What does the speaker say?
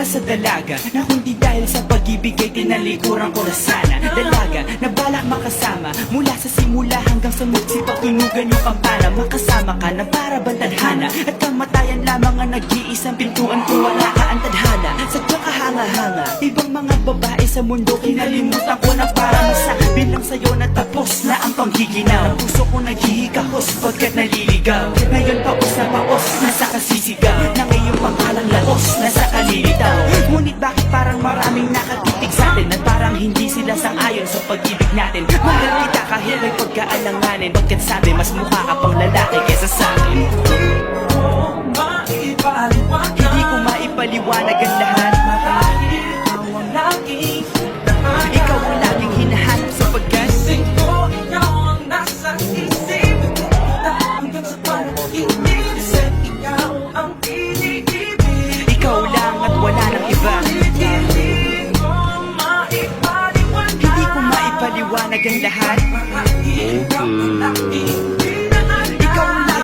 para sa dalaga, na kundi dahil sa pag-ibig ay tinalikuran ko na sana. Dalaga na balak makasama, mula sa simula hanggang sa magsipagtunugan yung kampana. Makasama ka na para bantadhana, at kamatayan lamang ang nag-iisang pintuan kung wala ka ang tadhana. Sadyang kahanga-hanga, ibang mga babae sa mundo kinalimutan ko na para masabi lang sa'yo na tapos na ang panggiginaw. Ang puso ko naghihikahos pagkat naliligaw, ngayon paos na paos, nasa kasisigaw ng iyong pangalang laos, nasa kalilitaw. Ngunit bakit parang maraming nakatitig sa'tin, at parang hindi sila sang-ayon sa pag-ibig natin. Mahal kita kahit may pagkaalanganin, bakit sabi mas mukha ka pang lalaki kesa sa'kin? Hindi ko maipaliwanag ang lahat, ikaw ang laging hinahanap sapagkat ikaw ang nasa isip ko hanggang sa panaginip, kasi ikaw ang iniibig. ikaw lang at wala nang iba. Hindi ko maipaliwanag Hindi ko maipaliwanag ang lahat. ikaw ang aking